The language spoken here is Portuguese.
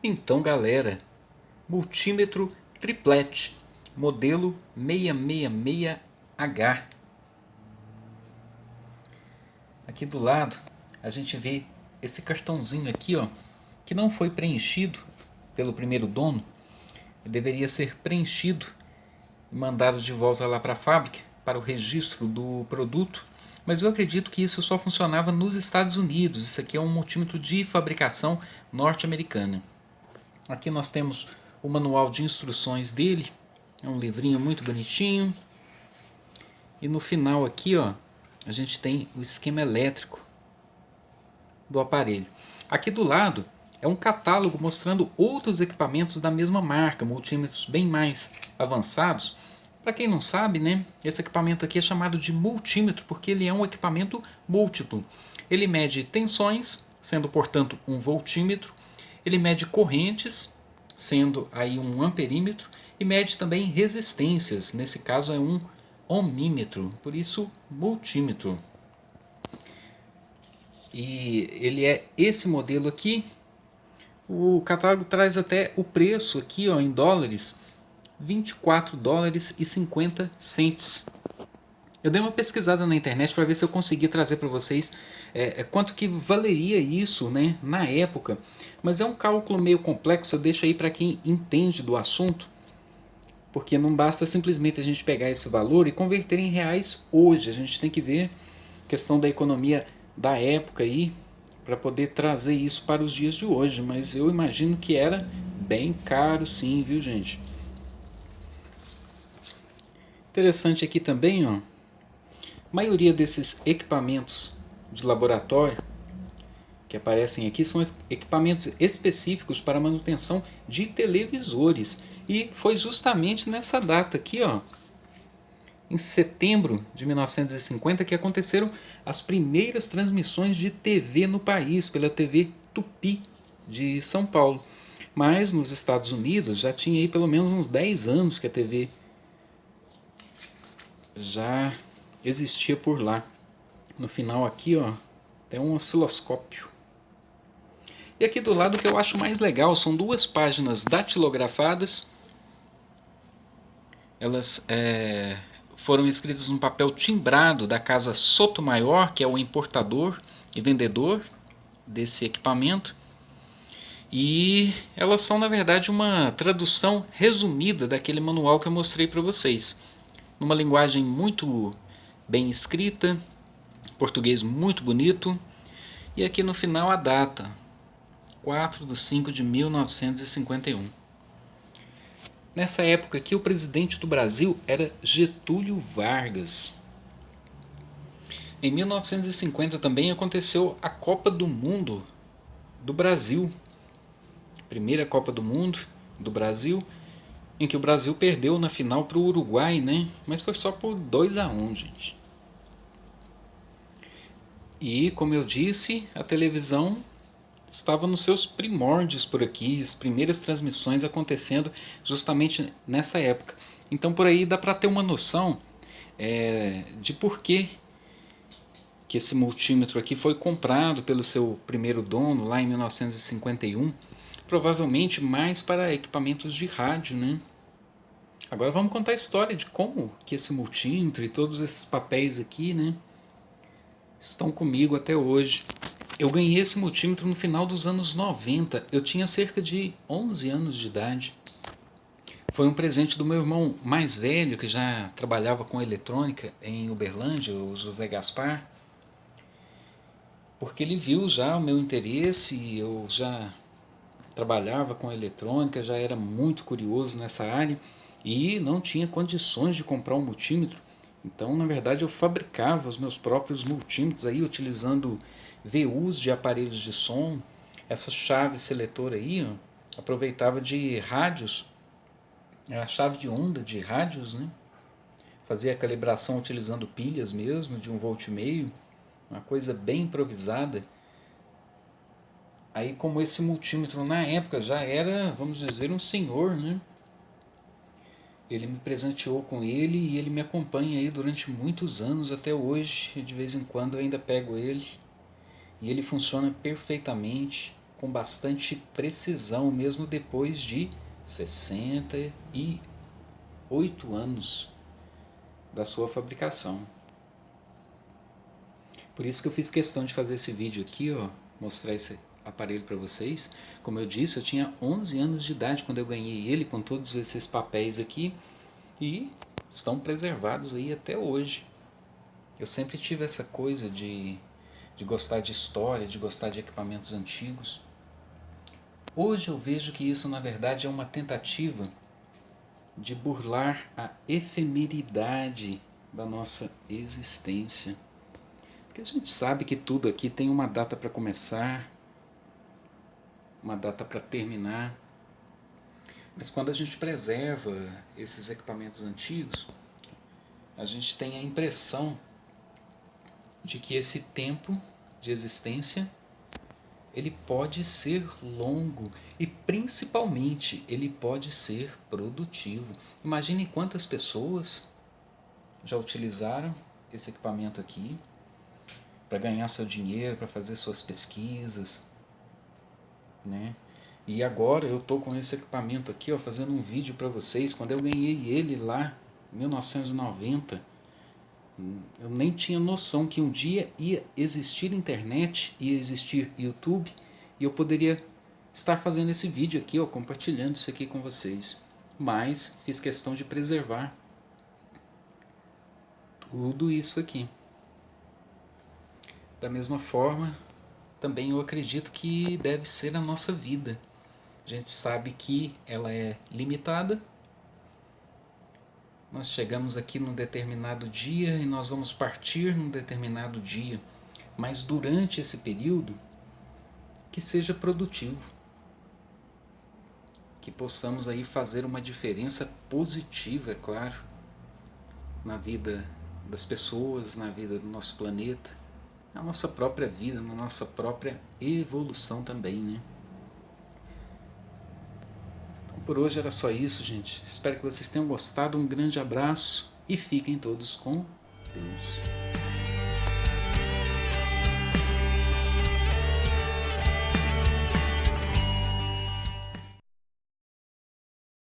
Então, galera, multímetro triplet, modelo 666H. Aqui do lado a gente vê esse cartãozinho aqui, ó, que não foi preenchido pelo primeiro dono. Ele deveria ser preenchido e mandado de volta lá para a fábrica para o registro do produto. Mas eu acredito que isso só funcionava nos Estados Unidos. Isso aqui é um multímetro de fabricação norte-americana. Aqui nós temos o manual de instruções dele. É um livrinho muito bonitinho. E no final aqui, ó, a gente tem o esquema elétrico do aparelho. Aqui do lado é um catálogo mostrando outros equipamentos da mesma marca, multímetros bem mais avançados. Para quem não sabe, né, esse equipamento aqui é chamado de multímetro porque ele é um equipamento múltiplo. Ele mede tensões, sendo portanto um voltímetro. Ele mede correntes, sendo aí um amperímetro, e mede também resistências, nesse caso é um ohmímetro, por isso multímetro. E ele é esse modelo aqui. O catálogo traz até o preço aqui, ó, em dólares, 24 dólares e 50 cents. Eu dei uma pesquisada na internet para ver se eu conseguia trazer para vocês quanto que valeria isso, né, na época. Mas é um cálculo meio complexo, eu deixo aí para quem entende do assunto, porque não basta simplesmente a gente pegar esse valor e converter em reais hoje. A gente tem que ver a questão da economia da época aí para poder trazer isso para os dias de hoje. Mas eu imagino que era bem caro sim, viu, gente? Interessante aqui também, ó, a maioria desses equipamentos de laboratório que aparecem aqui são equipamentos específicos para manutenção de televisores. E foi justamente nessa data aqui, ó, em setembro de 1950, que aconteceram as primeiras transmissões de TV no país, pela TV Tupi de São Paulo. Mas nos Estados Unidos já tinha aí pelo menos uns 10 anos que a TV já existia por lá. No final aqui, ó, tem um osciloscópio. E aqui do lado o que eu acho mais legal são duas páginas datilografadas. Elas foram escritas num papel timbrado da casa Sotomayor, que é o importador e vendedor desse equipamento. E elas são, na verdade, uma tradução resumida daquele manual que eu mostrei para vocês. Numa linguagem muito bem escrita, português muito bonito. E aqui no final a data, 4/5/1951. Nessa época aqui, o presidente do Brasil era Getúlio Vargas. Em 1950 também aconteceu a Copa do Mundo do Brasil. Primeira Copa do Mundo do Brasil, em que o Brasil perdeu na final para o Uruguai, né? Mas foi só por 2-1, gente. E, como eu disse, a televisão estava nos seus primórdios por aqui, as primeiras transmissões acontecendo justamente nessa época. Então por aí dá para ter uma noção de por que esse multímetro aqui foi comprado pelo seu primeiro dono lá em 1951, provavelmente mais para equipamentos de rádio, né? Agora vamos contar a história de como que esse multímetro e todos esses papéis aqui, né, estão comigo até hoje. Eu ganhei esse multímetro no final dos anos 90. Eu tinha cerca de 11 anos de idade. Foi um presente do meu irmão mais velho, que já trabalhava com eletrônica em Uberlândia, o José Gaspar, porque ele viu já o meu interesse, eu já trabalhava com eletrônica, já era muito curioso nessa área e não tinha condições de comprar um multímetro. Então, na verdade, eu fabricava os meus próprios multímetros aí, utilizando VUs de aparelhos de som. Essa chave seletora aí, ó, aproveitava de rádios, a chave de onda de rádios, né? Fazia a calibração utilizando pilhas mesmo, de 1,5 V, uma coisa bem improvisada. Aí, como esse multímetro na época já era, vamos dizer, um senhor, né? Ele me presenteou com ele e ele me acompanha aí durante muitos anos até hoje. De vez em quando eu ainda pego ele e ele funciona perfeitamente. com bastante precisão, mesmo depois de 68 anos da sua fabricação. Por isso que eu fiz questão de fazer esse vídeo aqui, ó, mostrar esse aparelho para vocês. Como eu disse, eu tinha 11 anos de idade quando eu ganhei ele, com todos esses papéis aqui, e estão preservados aí até hoje. Eu sempre tive essa coisa de gostar de história, de gostar de equipamentos antigos. Hoje eu vejo que isso na verdade é uma tentativa de burlar a efemeridade da nossa existência. Porque a gente sabe que tudo aqui tem uma data para começar, uma data para terminar. Mas quando a gente preserva esses equipamentos antigos, a gente tem a impressão de que esse tempo de existência ele pode ser longo e principalmente ele pode ser produtivo. Imagine quantas pessoas já utilizaram esse equipamento aqui para ganhar seu dinheiro, para fazer suas pesquisas, né? E agora eu tô com esse equipamento aqui, ó, fazendo um vídeo para vocês. Quando eu ganhei ele lá em 1990, eu nem tinha noção que um dia ia existir internet, ia existir YouTube, e eu poderia estar fazendo esse vídeo aqui, ó, compartilhando isso aqui com vocês. Mas fiz questão de preservar tudo isso aqui. Da mesma forma, também eu acredito que deve ser a nossa vida. A gente sabe que ela é limitada. Nós chegamos aqui num determinado dia e nós vamos partir num determinado dia. Mas durante esse período, que seja produtivo. Que possamos aí fazer uma diferença positiva, é claro, na vida das pessoas, na vida do nosso planeta, na nossa própria vida, na nossa própria evolução também, né? Por hoje era só isso, gente. Espero que vocês tenham gostado. Um grande abraço e fiquem todos com Deus.